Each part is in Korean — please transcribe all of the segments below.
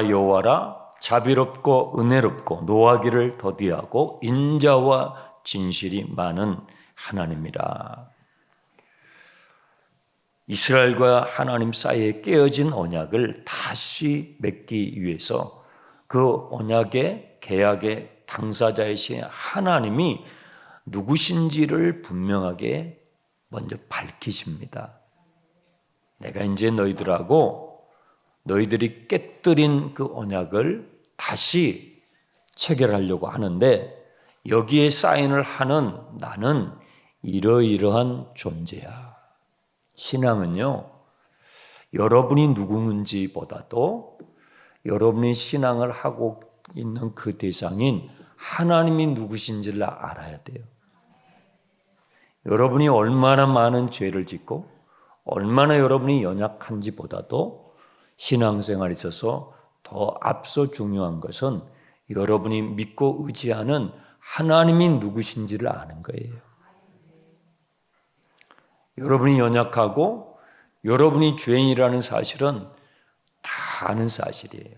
여호와라 자비롭고 은혜롭고 노하기를 더디하고 인자와 진실이 많은 하나님이라. 이스라엘과 하나님 사이에 깨어진 언약을 다시 맺기 위해서 그 언약의 계약의 당사자이신 하나님이 누구신지를 분명하게 먼저 밝히십니다. 내가 이제 너희들이 깨뜨린 그 언약을 다시 체결하려고 하는데 여기에 사인을 하는 나는 이러이러한 존재야. 신앙은요, 여러분이 누구인지보다도 여러분이 신앙을 하고 있는 그 대상인 하나님이 누구신지를 알아야 돼요. 여러분이 얼마나 많은 죄를 짓고 얼마나 여러분이 연약한지보다도 신앙생활에 있어서 더 앞서 중요한 것은 여러분이 믿고 의지하는 하나님이 누구신지를 아는 거예요. 여러분이 연약하고 여러분이 죄인이라는 사실은 다 아는 사실이에요.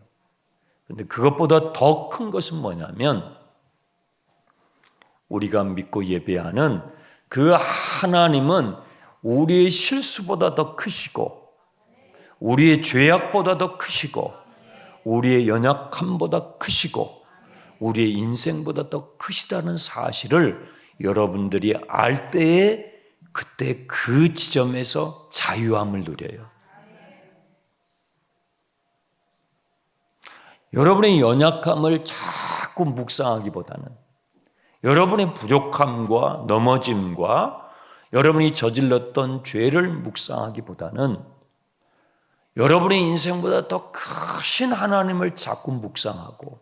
그런데 그것보다 더 큰 것은 뭐냐면 우리가 믿고 예배하는 그 하나님은 우리의 실수보다 더 크시고 우리의 죄악보다 더 크시고 우리의 연약함보다 크시고 우리의 인생보다 더 크시다는 사실을 여러분들이 알 때에 그때 그 지점에서 자유함을 누려요. 여러분의 연약함을 자꾸 묵상하기보다는 여러분의 부족함과 넘어짐과 여러분이 저질렀던 죄를 묵상하기보다는 여러분의 인생보다 더 크신 하나님을 자꾸 묵상하고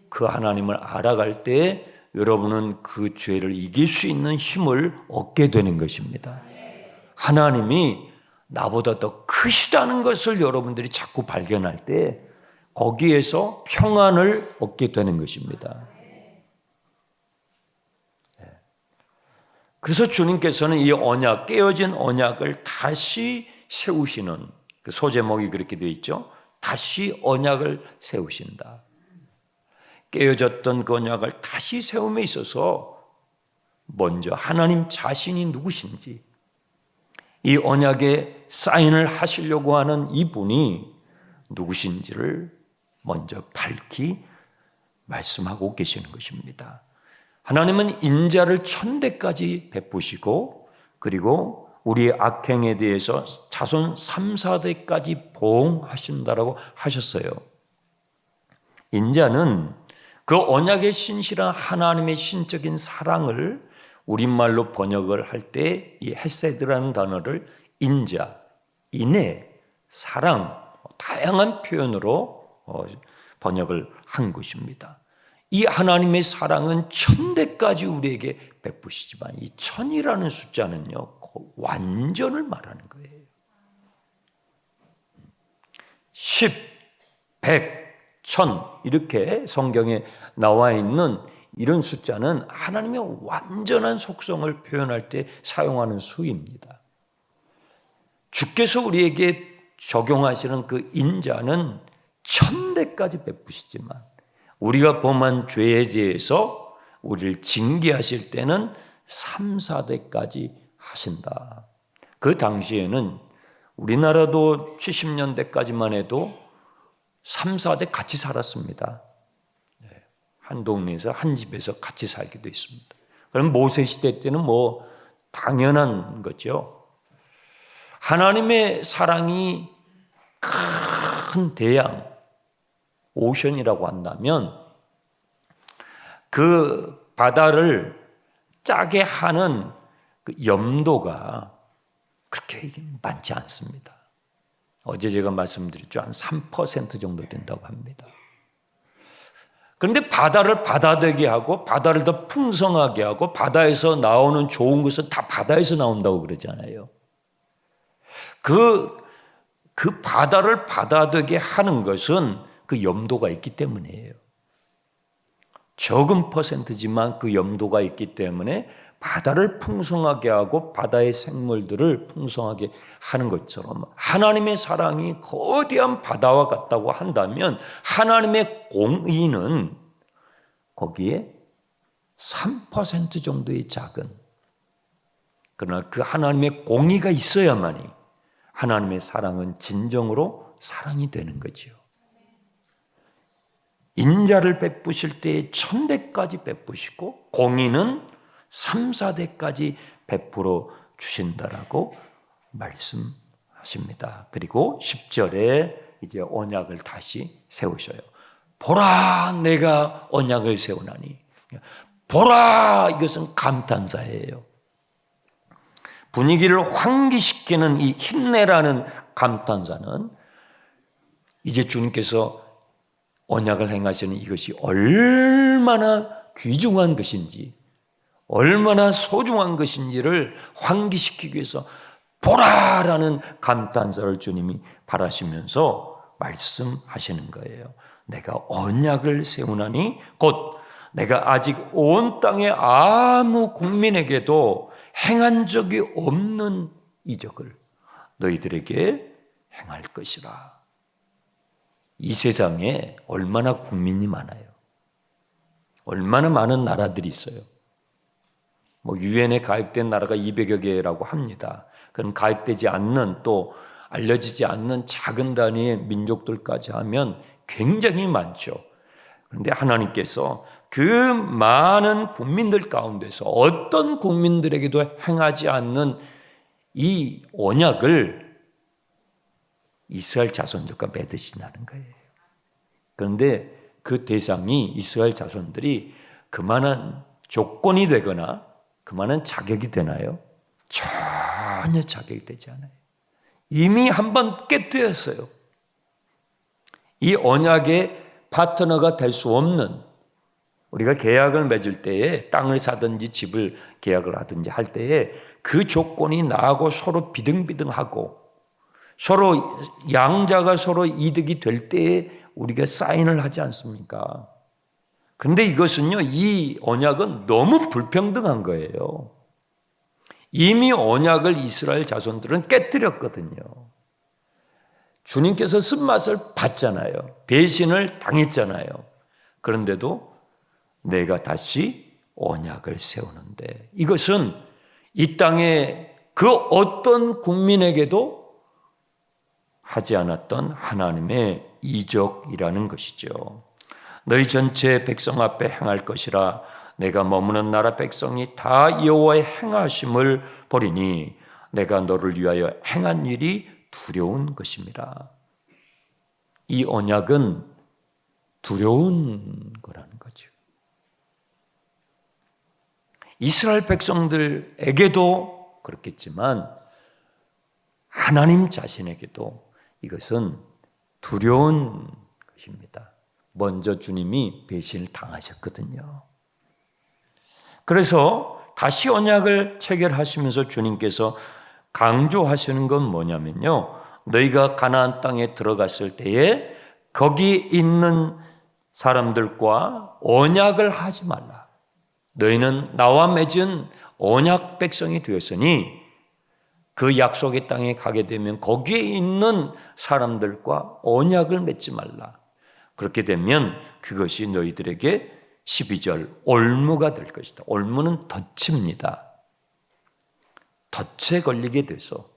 그 하나님을 알아갈 때에 여러분은 그 죄를 이길 수 있는 힘을 얻게 되는 것입니다. 하나님이 나보다 더 크시다는 것을 여러분들이 자꾸 발견할 때 거기에서 평안을 얻게 되는 것입니다. 그래서 주님께서는 이 언약, 깨어진 언약을 다시 세우시는 그 소제목이 그렇게 되어 있죠. 다시 언약을 세우신다. 깨어졌던 그 언약을 다시 세움에 있어서 먼저 하나님 자신이 누구신지 이 언약에 사인을 하시려고 하는 이분이 누구신지를 먼저 밝히 말씀하고 계시는 것입니다. 하나님은 인자를 1000대까지 베푸시고 그리고 우리의 악행에 대해서 자손 3, 4대까지 보응하신다라고 하셨어요. 인자는 그 언약의 신실한 하나님의 신적인 사랑을 우리말로 번역을 할 때 이 헤세드라는 단어를 인자, 인애, 사랑, 다양한 표현으로 번역을 한 것입니다. 이 하나님의 사랑은 1000대까지 우리에게 베푸시지만 이 1000이라는 숫자는요 완전을 말하는 거예요. 10, 100, 1000 이렇게 성경에 나와 있는 이런 숫자는 하나님의 완전한 속성을 표현할 때 사용하는 수입니다. 주께서 우리에게 적용하시는 그 인자는 1000대까지 베푸시지만 우리가 범한 죄에 대해서 우리를 징계하실 때는 3, 4대까지 하신다. 그 당시에는 우리나라도 70년대까지만 해도 3, 4대 같이 살았습니다. 한 동네에서 한 집에서 같이 살기도 했습니다. 그럼 모세 시대 때는 뭐 당연한 거죠. 하나님의 사랑이 큰 대양, 오션이라고 한다면 그 바다를 짜게 하는 그 염도가 그렇게 많지 않습니다. 어제 제가 말씀드렸죠. 한 3% 정도 된다고 합니다. 그런데 바다를 바다되게 하고 바다를 더 풍성하게 하고 바다에서 나오는 좋은 것은 다 바다에서 나온다고 그러잖아요. 그 바다를 바다되게 하는 것은 그 염도가 있기 때문이에요. 적은 퍼센트지만 그 염도가 있기 때문에 바다를 풍성하게 하고 바다의 생물들을 풍성하게 하는 것처럼 하나님의 사랑이 거대한 바다와 같다고 한다면 하나님의 공의는 거기에 3% 정도의 작은, 그러나 그 하나님의 공의가 있어야만이 하나님의 사랑은 진정으로 사랑이 되는 거지요. 인자를 베푸실 때에 1000대까지 베푸시고 공의는 3, 4대까지 베풀어 주신다라고 말씀하십니다. 그리고 10절에 이제 언약을 다시 세우셔요. 보라, 내가 언약을 세우나니. 보라, 이것은 감탄사예요. 분위기를 환기시키는 이 힘내라는 감탄사는 이제 주님께서 언약을 행하시는 이것이 얼마나 귀중한 것인지, 얼마나 소중한 것인지를 환기시키기 위해서 보라라는 감탄사를 주님이 바라시면서 말씀하시는 거예요. 내가 언약을 세우나니 곧 내가 아직 온 땅의 아무 국민에게도 행한 적이 없는 이적을 너희들에게 행할 것이라. 이 세상에 얼마나 국민이 많아요. 얼마나 많은 나라들이 있어요. 유엔에 가입된 나라가 200여 개라고 합니다. 그럼 가입되지 않는, 또 알려지지 않는 작은 단위의 민족들까지 하면 굉장히 많죠. 그런데 하나님께서 그 많은 국민들 가운데서 어떤 국민들에게도 행하지 않는 이 언약을 이스라엘 자손들과 맺으신다는 거예요. 그런데 그 대상이 이스라엘 자손들이 그만한 조건이 되거나 그만한 자격이 되나요? 전혀 자격이 되지 않아요. 이미 한번 깨뜨렸어요. 이 언약의 파트너가 될 수 없는, 우리가 계약을 맺을 때에 땅을 사든지 집을 계약을 하든지 할 때에 그 조건이 나하고 서로 비등비등하고 서로 양자가 서로 이득이 될 때에 우리가 사인을 하지 않습니까? 그런데 이것은요, 이 언약은 너무 불평등한 거예요. 이미 언약을 이스라엘 자손들은 깨뜨렸거든요. 주님께서 쓴맛을 봤잖아요. 배신을 당했잖아요. 그런데도 내가 다시 언약을 세우는데, 이것은 이 땅에 그 어떤 국민에게도 하지 않았던 하나님의 이적이라는 것이죠. 너희 전체 백성 앞에 행할 것이라. 내가 머무는 나라 백성이 다 여호와의 행하심을 보리니 내가 너를 위하여 행한 일이 두려운 것입니다. 이 언약은 두려운 거라는 거죠. 이스라엘 백성들에게도 그렇겠지만 하나님 자신에게도 이것은 두려운 것입니다. 먼저 주님이 배신을 당하셨거든요. 그래서 다시 언약을 체결하시면서 주님께서 강조하시는 건 뭐냐면요, 너희가 가나안 땅에 들어갔을 때에 거기 있는 사람들과 언약을 하지 말라. 너희는 나와 맺은 언약 백성이 되었으니 그 약속의 땅에 가게 되면 거기에 있는 사람들과 언약을 맺지 말라. 그렇게 되면 그것이 너희들에게 12절 올무가 될 것이다. 올무는 덫입니다. 덫에 걸리게 돼서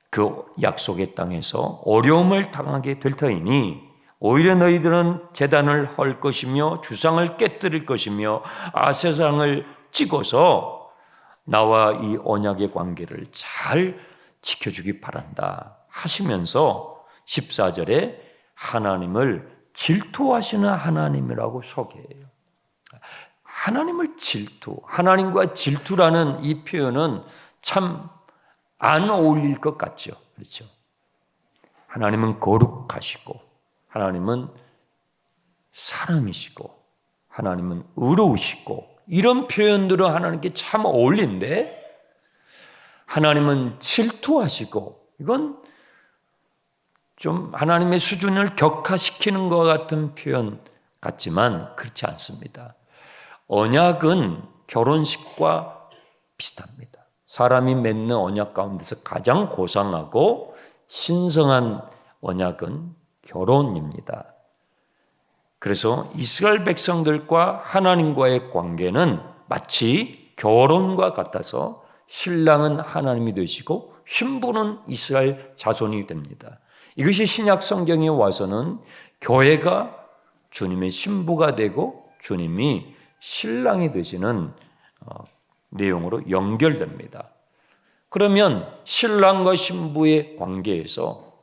그 약속의 땅에서 어려움을 당하게 될 터이니 오히려 너희들은 제단을 헐 것이며 주상을 깨뜨릴 것이며 아세상을 찍어서 나와 이 언약의 관계를 잘 지켜주기 바란다 하시면서 14절에 하나님을 질투하시는 하나님이라고 소개해요. 하나님을 질투, 하나님과 질투라는 이 표현은 참 안 어울릴 것 같죠. 그렇죠? 하나님은 거룩하시고, 하나님은 사랑이시고, 하나님은 의로우시고, 이런 표현들은 하나님께 참 어울린데, 하나님은 질투하시고, 이건 좀 하나님의 수준을 격하시키는 것 같은 표현 같지만 그렇지 않습니다. 언약은 결혼식과 비슷합니다. 사람이 맺는 언약 가운데서 가장 고상하고 신성한 언약은 결혼입니다. 그래서 이스라엘 백성들과 하나님과의 관계는 마치 결혼과 같아서 신랑은 하나님이 되시고 신부는 이스라엘 자손이 됩니다. 이것이 신약 성경에 와서는 교회가 주님의 신부가 되고 주님이 신랑이 되시는 내용으로 연결됩니다. 그러면 신랑과 신부의 관계에서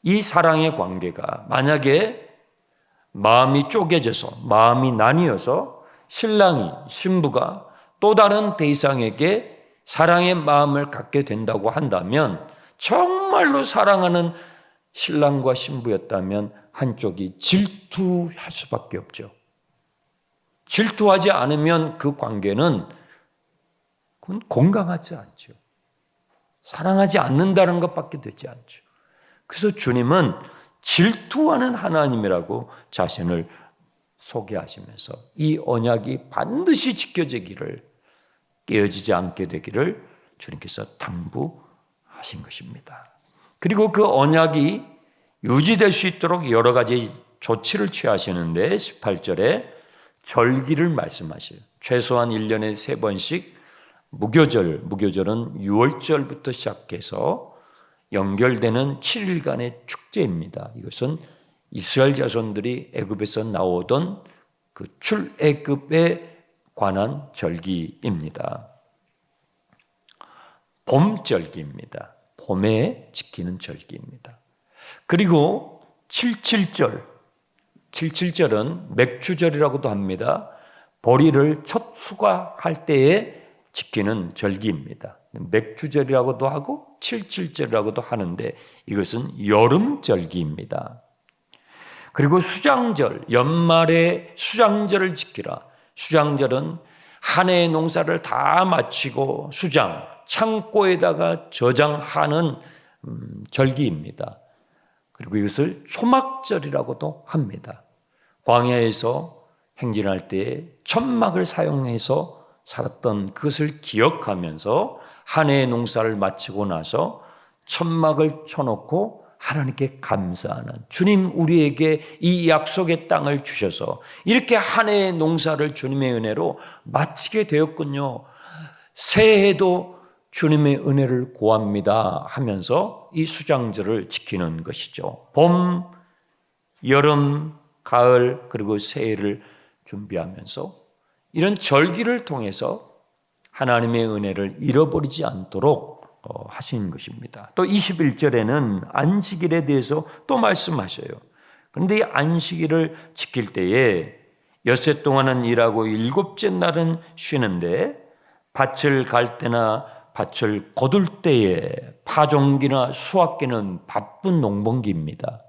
이 사랑의 관계가 만약에 마음이 쪼개져서 마음이 나뉘어서 신랑이 신부가 또 다른 대상에게 사랑의 마음을 갖게 된다고 한다면 정말로 사랑하는 신랑과 신부였다면 한쪽이 질투할 수밖에 없죠. 질투하지 않으면 그 관계는 그건 건강하지 않죠. 사랑하지 않는다는 것밖에 되지 않죠. 그래서 주님은 질투하는 하나님이라고 자신을 소개하시면서 이 언약이 반드시 지켜지기를, 깨어지지 않게 되기를 주님께서 당부하신 것입니다. 그리고 그 언약이 유지될 수 있도록 여러 가지 조치를 취하시는데 18절에 절기를 말씀하셔요. 최소한 1년에 3번씩 무교절은 6월절부터 시작해서 연결되는 7일간의 축제입니다. 이것은 이스라엘 자손들이 애굽에서 나오던 그 출애굽에 관한 절기입니다. 봄절기입니다. 봄에 지키는 절기입니다. 그리고 77절은 맥주절이라고도 합니다. 보리를 첫 수확할 때에 지키는 절기입니다. 맥주절이라고도 하고 77절이라고도 하는데 이것은 여름절기입니다. 그리고 수장절, 연말에 수장절을 지키라. 수장절은 한 해의 농사를 다 마치고 수장, 창고에다가 저장하는 절기입니다. 그리고 이것을 초막절이라고도 합니다. 광야에서 행진할 때 천막을 사용해서 살았던 그것을 기억하면서 한 해의 농사를 마치고 나서 천막을 쳐놓고 하나님께 감사하는, 주님 우리에게 이 약속의 땅을 주셔서 이렇게 한 해의 농사를 주님의 은혜로 마치게 되었군요. 새해에도 주님의 은혜를 구합니다 하면서 이 수장절을 지키는 것이죠. 봄, 여름, 가을 그리고 새해를 준비하면서 이런 절기를 통해서 하나님의 은혜를 잃어버리지 않도록 하신 것입니다. 또 21절에는 안식일에 대해서 또 말씀하셔요. 그런데 이 안식일을 지킬 때에 엿새 동안은 일하고 7째 날은 쉬는데 밭을 갈 때나 밭을 거둘 때에 파종기나 수확기는 바쁜 농번기입니다.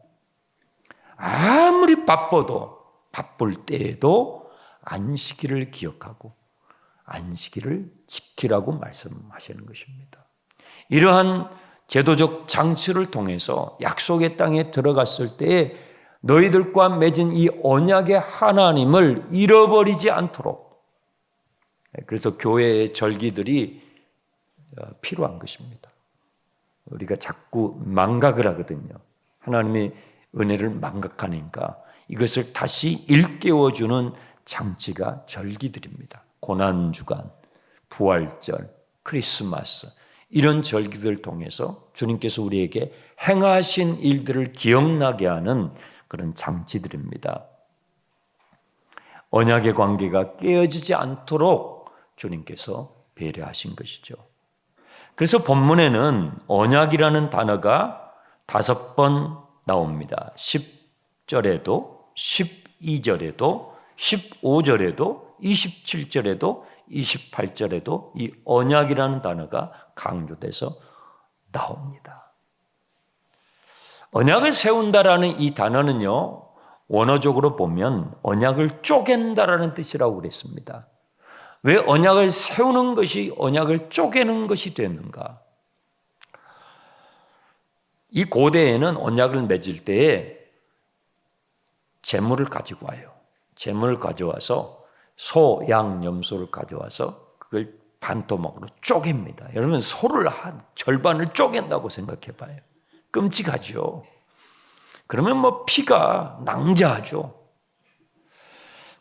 아무리 바쁠 때에도 안식일을 기억하고 안식일을 지키라고 말씀하시는 것입니다. 이러한 제도적 장치를 통해서 약속의 땅에 들어갔을 때에 너희들과 맺은 이 언약의 하나님을 잃어버리지 않도록, 그래서 교회의 절기들이 필요한 것입니다. 우리가 자꾸 망각을 하거든요. 하나님의 은혜를 망각하니까 이것을 다시 일깨워주는 장치가 절기들입니다. 고난주간, 부활절, 크리스마스 이런 절기들을 통해서 주님께서 우리에게 행하신 일들을 기억나게 하는 그런 장치들입니다. 언약의 관계가 깨어지지 않도록 주님께서 배려하신 것이죠. 그래서 본문에는 언약이라는 단어가 5번 나옵니다. 10절에도 12절에도 15절에도 27절에도 28절에도 이 언약이라는 단어가 강조돼서 나옵니다. 언약을 세운다라는 이 단어는요, 원어적으로 보면 언약을 쪼갠다라는 뜻이라고 그랬습니다. 왜 언약을 세우는 것이 언약을 쪼개는 것이 됐는가? 이 고대에는 언약을 맺을 때에 재물을 가지고 와요. 재물을 가져와서 소, 양, 염소를 가져와서 그걸 반토막으로 쪼갭니다. 여러분 소를 한 절반을 쪼갠다고 생각해 봐요. 끔찍하죠. 그러면 뭐 피가 낭자하죠.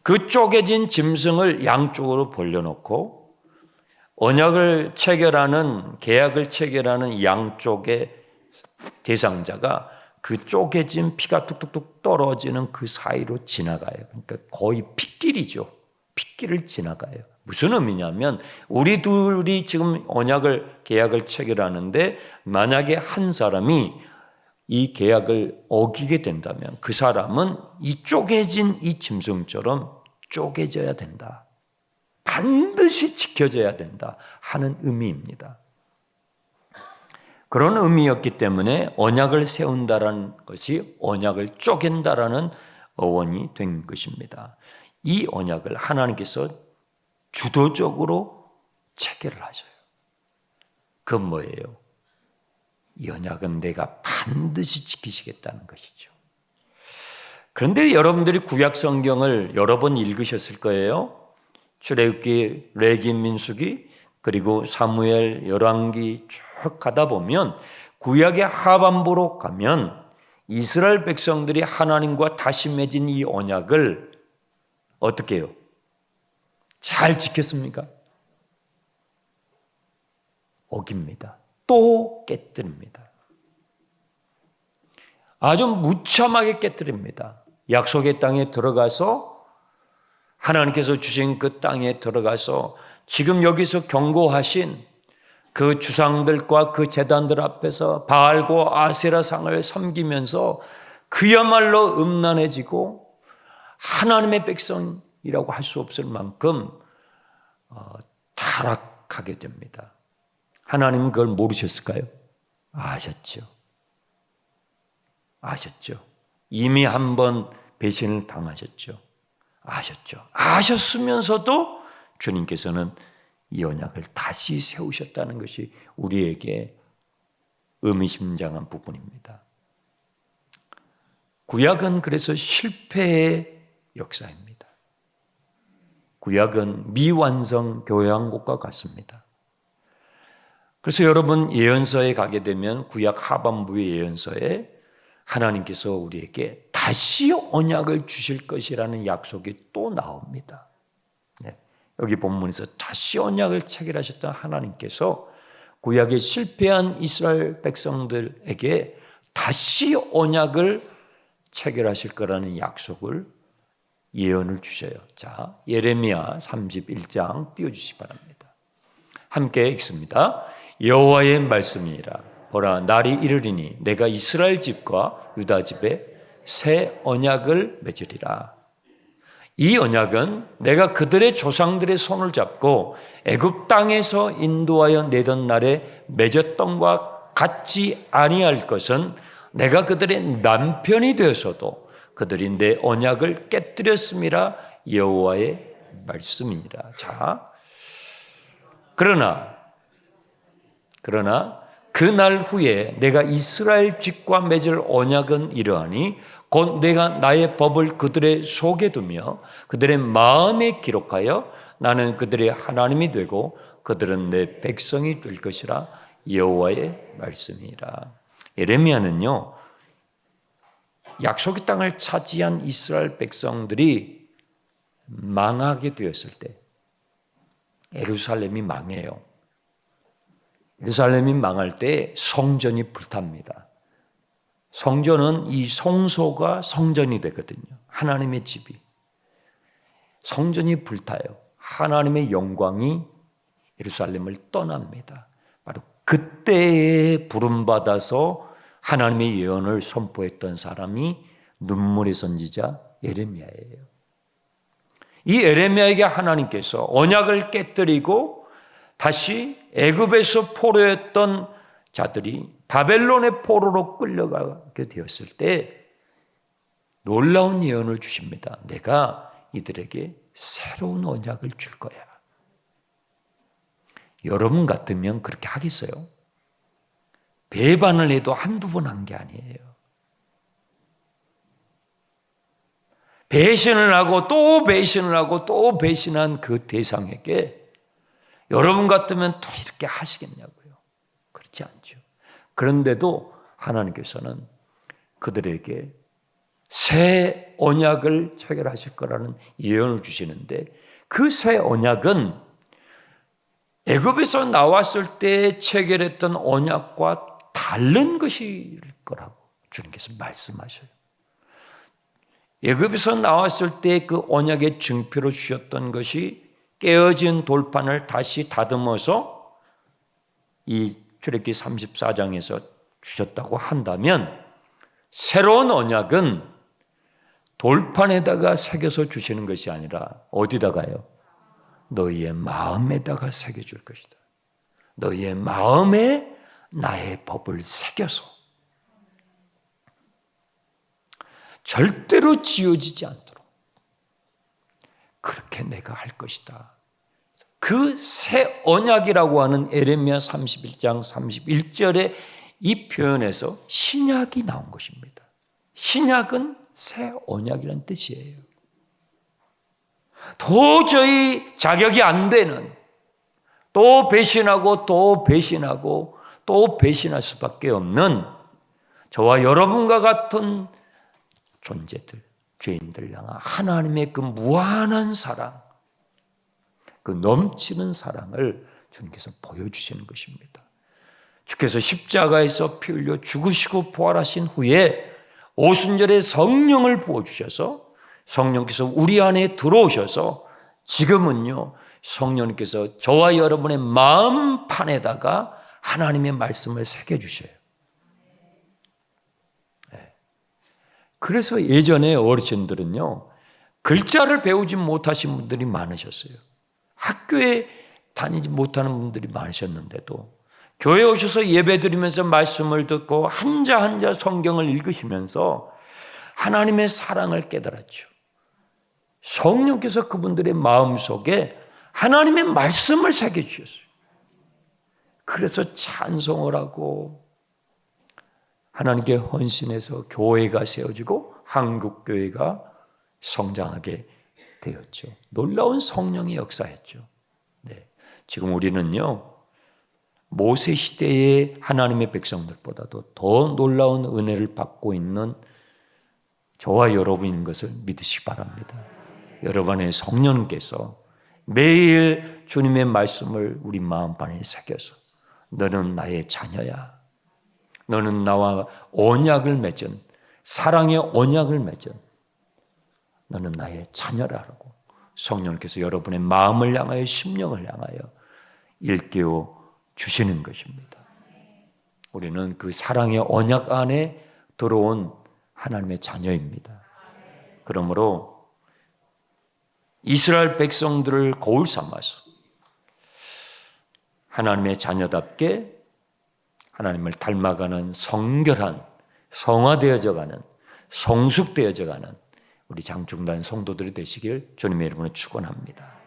그 쪼개진 짐승을 양쪽으로 벌려놓고 언약을 체결하는 계약을 체결하는 양쪽의 대상자가 그 쪼개진 피가 뚝뚝뚝 떨어지는 그 사이로 지나가요. 그러니까 거의 핏길이죠. 핏길을 지나가요. 무슨 의미냐면 우리 둘이 지금 언약을 계약을 체결하는데 만약에 한 사람이 이 계약을 어기게 된다면 그 사람은 이 쪼개진 이 짐승처럼 쪼개져야 된다. 반드시 지켜져야 된다 하는 의미입니다. 그런 의미였기 때문에 언약을 세운다라는 것이 언약을 쪼갠다라는 어원이 된 것입니다. 이 언약을 하나님께서 주도적으로 체결을 하셔요. 그건 뭐예요? 이 언약은 내가 반드시 지키시겠다는 것이죠. 그런데 여러분들이 구약 성경을 여러 번 읽으셨을 거예요. 출애굽기, 레위, 민수기, 그리고 사무엘, 열왕기 쭉 가다 보면 구약의 하반부로 가면 이스라엘 백성들이 하나님과 다시 맺은 이 언약을 어떻게 해요? 잘 지켰습니까? 어깁니다. 또 깨뜨립니다. 아주 무참하게 깨뜨립니다. 약속의 땅에 들어가서 하나님께서 주신 그 땅에 들어가서 지금 여기서 경고하신 그 주상들과 그 제단들 앞에서 바알과 아세라 상을 섬기면서 그야말로 음란해지고 하나님의 백성이라고 할 수 없을 만큼 타락하게 됩니다. 하나님은 그걸 모르셨을까요? 아셨죠. 아셨죠. 이미 한 번 배신을 당하셨죠. 아셨죠. 아셨으면서도 주님께서는 이 언약을 다시 세우셨다는 것이 우리에게 의미심장한 부분입니다. 구약은 그래서 실패의 역사입니다. 구약은 미완성 교양곡과 같습니다. 그래서 여러분 예언서에 가게 되면 구약 하반부의 예언서에 하나님께서 우리에게 다시 언약을 주실 것이라는 약속이 또 나옵니다. 네. 여기 본문에서 다시 언약을 체결하셨던 하나님께서 구약에 실패한 이스라엘 백성들에게 다시 언약을 체결하실 거라는 약속을 예언을 주셔요. 자, 예레미야 31장 띄워주시기 바랍니다. 함께 읽습니다. 여호와의 말씀이니라. 보라, 날이 이르리니 내가 이스라엘 집과 유다 집에 새 언약을 맺으리라. 이 언약은 내가 그들의 조상들의 손을 잡고 애굽 땅에서 인도하여 내던 날에 맺었던 것과 같지 아니할 것은 내가 그들의 남편이 되어서도 그들이 내 언약을 깨뜨렸음이라. 여호와의 말씀이니라. 자, 그러나 그 날 후에 내가 이스라엘 집과 맺을 언약은 이러하니 곧 내가 나의 법을 그들의 속에 두며 그들의 마음에 기록하여 나는 그들의 하나님이 되고 그들은 내 백성이 될 것이라. 여호와의 말씀이라. 예레미야는요, 약속의 땅을 차지한 이스라엘 백성들이 망하게 되었을 때, 예루살렘이 망해요. 예루살렘이 망할 때 성전이 불탑니다. 성전은 이 성소가 성전이 되거든요. 하나님의 집이. 성전이 불타요. 하나님의 영광이 예루살렘을 떠납니다. 바로 그때에 부름받아서 하나님의 예언을 선포했던 사람이 눈물의 선지자 예레미야예요. 이 예레미야에게 하나님께서 언약을 깨뜨리고 다시 애굽에서 포로였던 자들이 바벨론의 포로로 끌려가게 되었을 때 놀라운 예언을 주십니다. 내가 이들에게 새로운 언약을 줄 거야. 여러분 같으면 그렇게 하겠어요? 배반을 해도 한두 번 한 게 아니에요. 배신을 하고 또 배신을 하고 또 배신한 그 대상에게 여러분 같으면 또 이렇게 하시겠냐고요. 그렇지 않죠. 그런데도 하나님께서는 그들에게 새 언약을 체결하실 거라는 예언을 주시는데, 그 새 언약은 애굽에서 나왔을 때 체결했던 언약과 다른 것일 거라고 주님께서 말씀하셔요. 애굽에서 나왔을 때 그 언약의 증표로 주셨던 것이 깨어진 돌판을 다시 다듬어서 이 출애굽기 34장에서 주셨다고 한다면, 새로운 언약은 돌판에다가 새겨서 주시는 것이 아니라 어디다가요? 너희의 마음에다가 새겨줄 것이다. 너희의 마음에 나의 법을 새겨서 절대로 지워지지 않도록 그렇게 내가 할 것이다. 그 새 언약이라고 하는 에레미야 31장 31절의 이 표현에서 신약이 나온 것입니다. 신약은 새 언약이라는 뜻이에요. 도저히 자격이 안 되는, 또 배신하고 또 배신하고 또 배신할 수밖에 없는 저와 여러분과 같은 존재들, 죄인들 향한 하나님의 그 무한한 사랑, 그 넘치는 사랑을 주님께서 보여주시는 것입니다. 주께서 십자가에서 피 흘려 죽으시고 부활하신 후에 오순절에 성령을 부어주셔서 성령께서 우리 안에 들어오셔서 지금은요, 성령께서 저와 여러분의 마음판에다가 하나님의 말씀을 새겨주셔요. 그래서 예전에 어르신들은요, 글자를 배우지 못하신 분들이 많으셨어요. 학교에 다니지 못하는 분들이 많으셨는데도 교회에 오셔서 예배드리면서 말씀을 듣고 한자 한자 성경을 읽으시면서 하나님의 사랑을 깨달았죠. 성령께서 그분들의 마음속에 하나님의 말씀을 새겨주셨어요. 그래서 찬송을 하고 하나님께 헌신해서 교회가 세워지고 한국교회가 성장하게 되었죠. 놀라운 성령의 역사였죠. 네. 지금 우리는요, 모세 시대의 하나님의 백성들보다도 더 놀라운 은혜를 받고 있는 저와 여러분인 것을 믿으시기 바랍니다. 여러분의 성령께서 매일 주님의 말씀을 우리 마음판에 새겨서 너는 나의 자녀야, 너는 나와 언약을 맺은, 사랑의 언약을 맺은 너는 나의 자녀라고 성령께서 여러분의 마음을 향하여 심령을 향하여 일깨워 주시는 것입니다. 우리는 그 사랑의 언약 안에 들어온 하나님의 자녀입니다. 그러므로 이스라엘 백성들을 거울 삼아서 하나님의 자녀답게 하나님을 닮아가는 성결한, 성화되어져가는, 성숙되어져가는 우리 장충단 성도들이 되시길 주님의 이름으로 축원합니다.